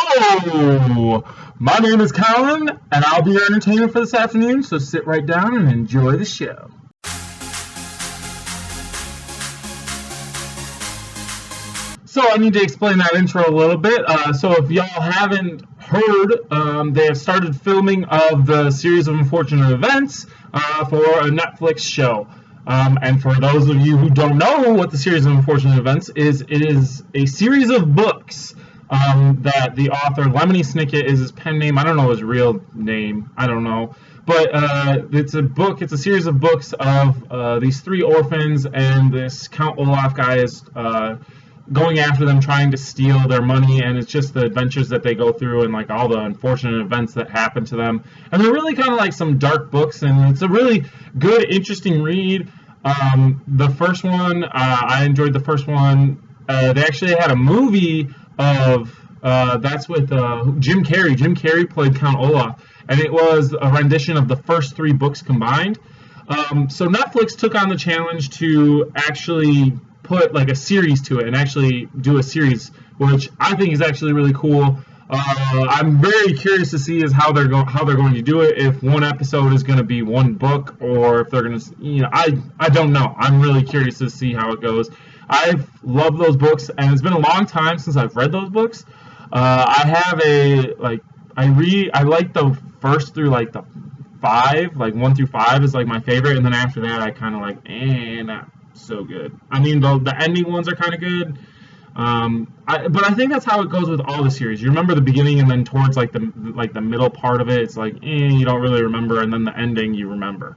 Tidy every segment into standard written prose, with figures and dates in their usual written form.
Hello. My name is Colin, and I'll be your entertainer for this afternoon, so sit right down and enjoy the show. So I need to explain that intro a little bit. So if y'all haven't heard, they have started filming of the series of unfortunate events for a Netflix show. And for those of you who don't know what the series of unfortunate events is, it is a series of books that the author, Lemony Snicket is his pen name. I don't know his real name. I don't know. But it's a series of books of these three orphans, and this Count Olaf guy is going after them, trying to steal their money, and it's just the adventures that they go through and like all the unfortunate events that happen to them. And they're really kind of like some dark books, and it's a really good, interesting read. The first one, I enjoyed the first one. They actually had a movie of that's with Jim Carrey. Jim Carrey played Count Olaf, and it was a rendition of the first three books combined. So Netflix took on the challenge to actually put like a series to it and actually do a series, which I think is actually really cool. I'm very curious to see is how they're going to do it. If one episode is going to be one book, or if they're going to, I don't know. I'm really curious to see how it goes. I've loved those books, and it's been a long time since I've read those books. I like the first through like the 5, like 1 through 5 is like my favorite, and then after that I kind of like, not so good. I mean, the ending ones are kind of good. But I think that's how it goes with all the series. You remember the beginning, and then towards like the middle part of it, it's like you don't really remember, and then the ending you remember.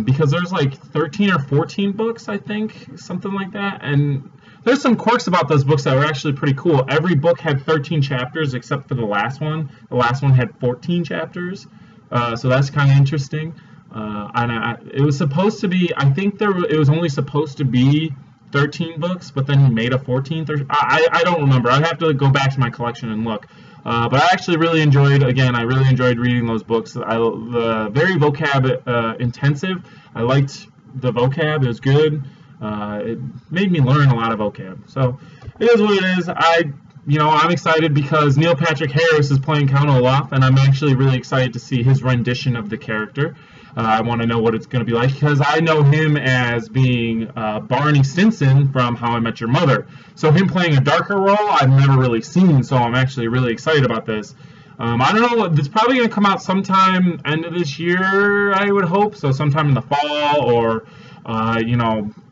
Because there's like 13 or 14 books, I think, something like that. And there's some quirks about those books that were actually pretty cool. Every book had 13 chapters except for the last one. The last one had 14 chapters. So that's kind of interesting. It was supposed to be, I think it was only supposed to be 13 books, but then he made a 14th. I don't remember. I'd have to go back to my collection and look. But I actually really enjoyed reading those books. Very vocab intensive. I liked the vocab. It was good. It made me learn a lot of vocab. So it is what it is. I'm excited because Neil Patrick Harris is playing Count Olaf, and I'm actually really excited to see his rendition of the character. I want to know what it's going to be like, because I know him as being Barney Stinson from How I Met Your Mother. So him playing a darker role, I've never really seen, so I'm actually really excited about this. I don't know, it's probably going to come out sometime end of this year, I would hope, so sometime in the fall or,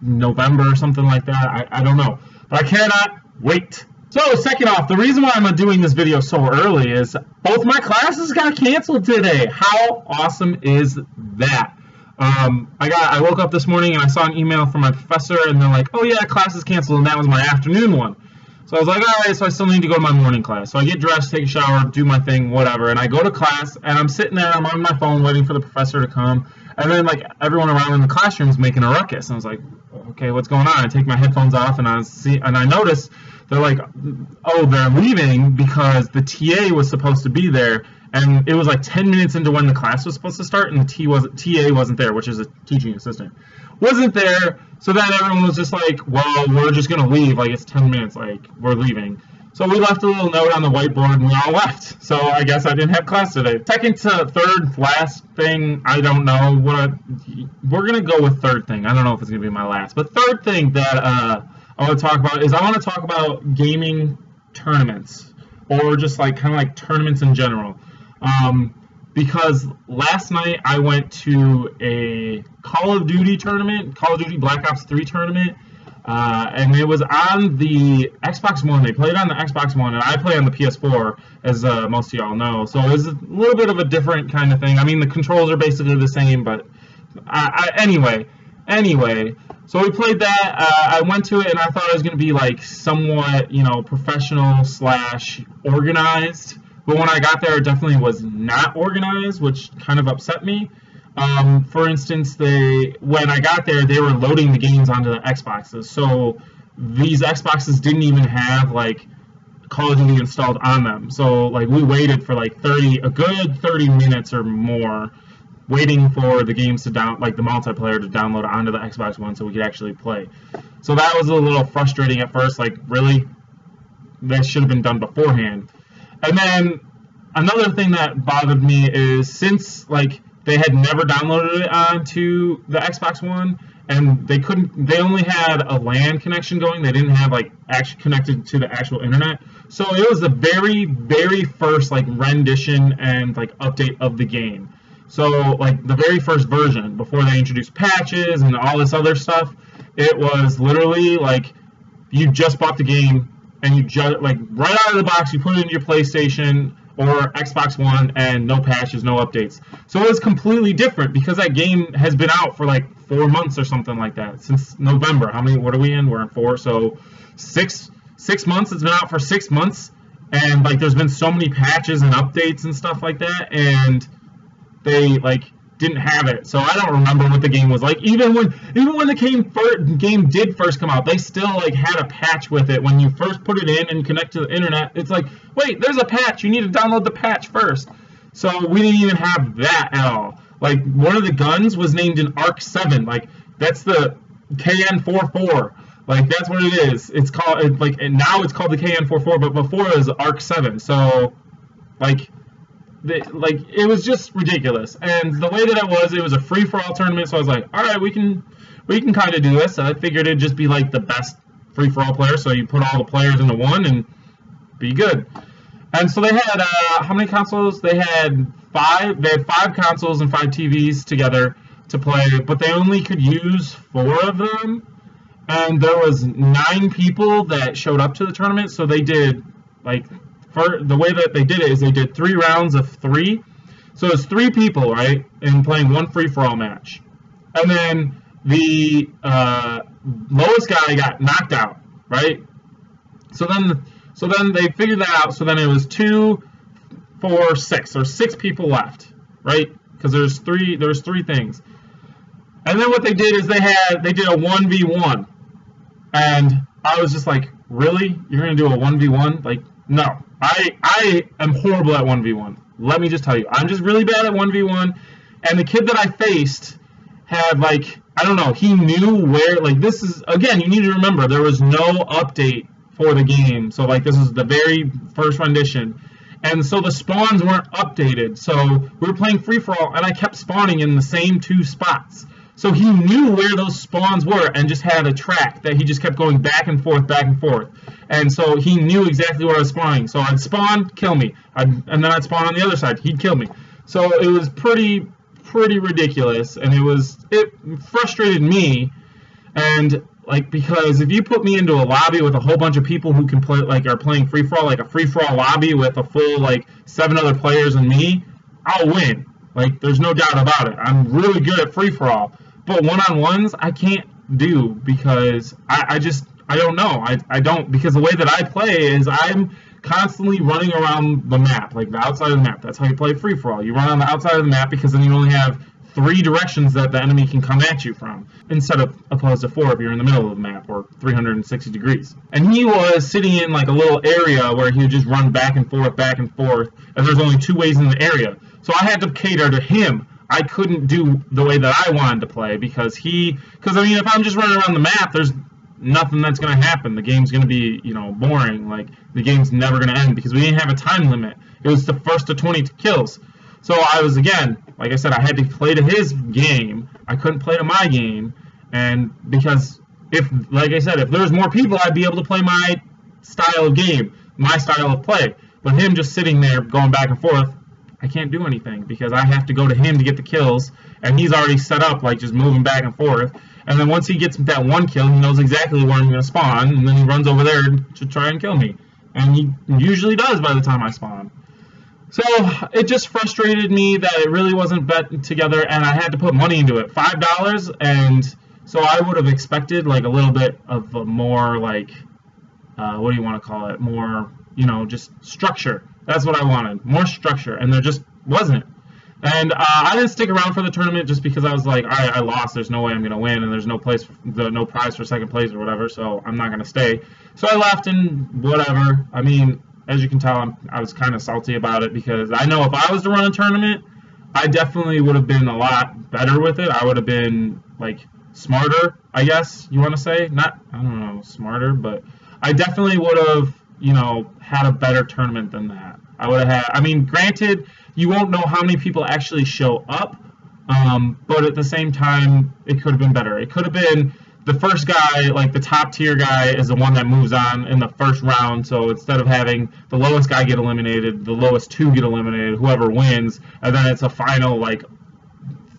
November or something like that. I don't know, but I cannot wait. So, second off, the reason why I'm doing this video so early is both my classes got canceled today. How awesome is that? I woke up this morning and I saw an email from my professor, and they're like, oh yeah, class is canceled, and that was my afternoon one. So I was like, alright, so I still need to go to my morning class. So I get dressed, take a shower, do my thing, whatever, and I go to class, and I'm sitting there, I'm on my phone waiting for the professor to come, and then like everyone around in the classroom is making a ruckus, and I was like, okay, what's going on? I take my headphones off, and I notice they're like, oh, they're leaving because the TA was supposed to be there, and it was like 10 minutes into when the class was supposed to start, and the TA wasn't there, which is a teaching assistant. Wasn't there, so then everyone was just like, well, we're just going to leave, like it's 10 minutes, like we're leaving. So we left a little note on the whiteboard, and we all left. So I guess I didn't have class today. Second to third, last thing, I don't know. We're going to go with third thing. I don't know if it's going to be my last. But third thing that I want to talk about is I want to talk about gaming tournaments, or just like kind of like tournaments in general. Because last night I went to a Call of Duty tournament, Call of Duty Black Ops 3 tournament, and it was on the Xbox One. They played on the Xbox One, and I play on the PS4, as most of y'all know. So it was a little bit of a different kind of thing. I mean, the controls are basically the same, but anyway. So we played that. I went to it, and I thought it was going to be like somewhat, professional / organized. But when I got there, it definitely was not organized, which kind of upset me. For instance, when I got there, they were loading the games onto the Xboxes. So these Xboxes didn't even have like Call of Duty installed on them. So like we waited for like a good 30 minutes or more, waiting for the games to the multiplayer to download onto the Xbox One so we could actually play. So that was a little frustrating at first. Like, really? that should have been done beforehand. And then another thing that bothered me is since like they had never downloaded it onto the Xbox One, and they only had a LAN connection going. They didn't have like actually connected to the actual internet. So it was the very, very first like rendition and like update of the game. So like the very first version before they introduced patches and all this other stuff, it was literally like you just bought the game and you just like right out of the box you put it into your PlayStation or Xbox One and no patches, no updates. So it was completely different because that game has been out for like 4 months or something like that since November. What are we in? We're in 4, so 6 months. It's been out for 6 months, and like there's been so many patches and updates and stuff like that, and they like didn't have it. So I don't remember what the game was like. Even when the game did first come out, they still like had a patch with it. When you first put it in and connect to the internet, it's like, wait, there's a patch. You need to download the patch first. So we didn't even have that at all. Like one of the guns was named an Arc 7. Like that's the KN44. Like that's what it is. It's called and now it's called the KN44, but before it was Arc 7. So like it was just ridiculous. And the way that it was a free-for-all tournament, so I was like, all right, we can kind of do this. I figured it'd just be like the best free-for-all player, so you put all the players into one and be good. And so they had how many consoles? They had 5. They had 5 consoles and 5 TVs together to play, but they only could use 4 of them. And there was 9 people that showed up to the tournament, so they did like. The way that they did it is they did 3 rounds of 3. So it's 3 people, right, and playing one free-for-all match. And then the lowest guy got knocked out, right? So then they figured that out. So then it was 2, 4, 6. There's 6 people left, right? Because there was 3 things. And then what they did is they did a 1v1. And I was just like, really? You're going to do a 1v1? Like, no. I am horrible at 1v1. Let me just tell you. I'm just really bad at 1v1. And the kid that I faced had, like, I don't know, he knew where, like, this is, again, you need to remember, there was no update for the game. So, like, this is the very first rendition. And so the spawns weren't updated. So we were playing free-for-all, and I kept spawning in the same 2 spots. So he knew where those spawns were and just had a track that he just kept going back and forth, back and forth. And so he knew exactly where I was spawning. So I'd spawn, kill me. And then I'd spawn on the other side. He'd kill me. So it was pretty ridiculous. And it frustrated me. And like, because if you put me into a lobby with a whole bunch of people who can play, like, are playing free-for-all, like a free-for-all lobby with a full, like, 7 other players and me, I'll win. Like, there's no doubt about it. I'm really good at free-for-all. But one-on-ones, I can't do because I don't know. I don't, because the way that I play is I'm constantly running around the map, like the outside of the map. That's how you play free-for-all. You run on the outside of the map because then you only have 3 directions that the enemy can come at you from, instead of opposed to 4 if you're in the middle of the map, or 360 degrees. And he was sitting in like a little area where he would just run back and forth, and there's only 2 ways in the area. So I had to cater to him. I couldn't do the way that I wanted to play because I mean, if I'm just running around the map, there's nothing that's going to happen. The game's going to be, boring. Like, the game's never going to end because we didn't have a time limit. It was the first to 20 kills. So I was, again, like I said, I had to play to his game. I couldn't play to my game. And because like I said, if there was more people, I'd be able to play my style of game, my style of play. But him just sitting there going back and forth, I can't do anything because I have to go to him to get the kills, and he's already set up, like, just moving back and forth. And then once he gets that 1 kill, he knows exactly where I'm going to spawn, and then he runs over there to try and kill me. And he usually does by the time I spawn. So it just frustrated me that it really wasn't bet together, and I had to put money into it, $5, and so I would have expected, like, a little bit of a more, like, what do you want to call it, more, just structure. That's what I wanted, more structure, and there just wasn't. And I didn't stick around for the tournament just because I was like, all right, I lost. There's no way I'm going to win, and there's no prize for second place or whatever, so I'm not going to stay. So I left, and whatever. I mean, as you can tell, I was kind of salty about it because I know if I was to run a tournament, I definitely would have been a lot better with it. I would have been, like, smarter, I guess you want to say. Not, I don't know, smarter, but I definitely would have you know, had a better tournament than that. I would have had, I mean, granted, you won't know how many people actually show up, but at the same time, it could have been better. It could have been the first guy, like the top tier guy, is the one that moves on in the first round. So instead of having the lowest guy get eliminated, the lowest two get eliminated, whoever wins, and then it's a final, like,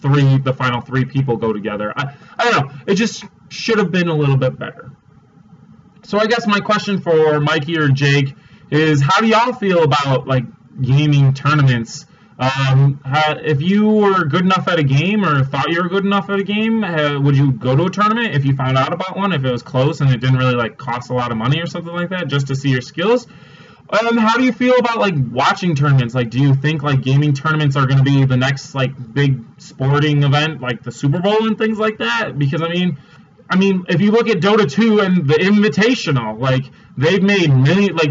the final three people go together. I don't know. It just should have been a little bit better. So I guess my question for Mikey or Jake is, how do y'all feel about, like, gaming tournaments? If you were good enough at a game, or thought you were good enough at a game, would you go to a tournament if you found out about one, if it was close and it didn't really, like, cost a lot of money or something like that, just to see your skills? How do you feel about, like, watching tournaments? Like, do you think, like, gaming tournaments are going to be the next, like, big sporting event, like the Super Bowl and things like that? Because I mean, if you look at Dota 2 and the Invitational, like, they've made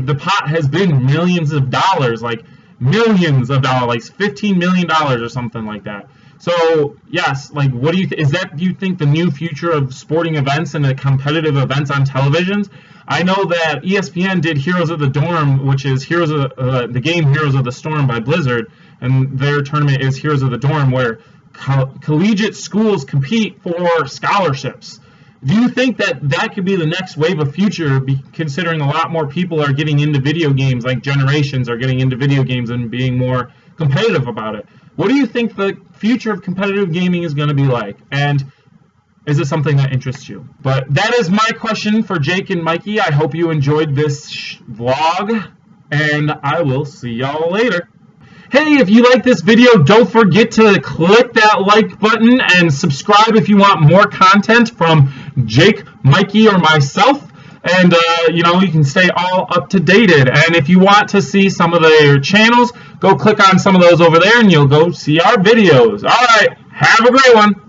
the pot has been millions of dollars, like $15 million or something like that. So yes, like, what do you do you think the new future of sporting events and the competitive events on televisions? I know that ESPN did Heroes of the Dorm, which is the game Heroes of the Storm by Blizzard, and their tournament is Heroes of the Dorm, where collegiate schools compete for scholarships. Do you think that could be the next wave of future, considering a lot more people are getting into video games, like generations are getting into video games and being more competitive about it? What do you think the future of competitive gaming is going to be like? And is it something that interests you? But that is my question for Jake and Mikey. I hope you enjoyed this vlog, and I will see y'all later. Hey, if you like this video, don't forget to click that like button and subscribe if you want more content from Jake, Mikey, or myself. And, you know, you can stay all up to date. And if you want to see some of their channels, go click on some of those over there and you'll go see our videos. All right, have a great one.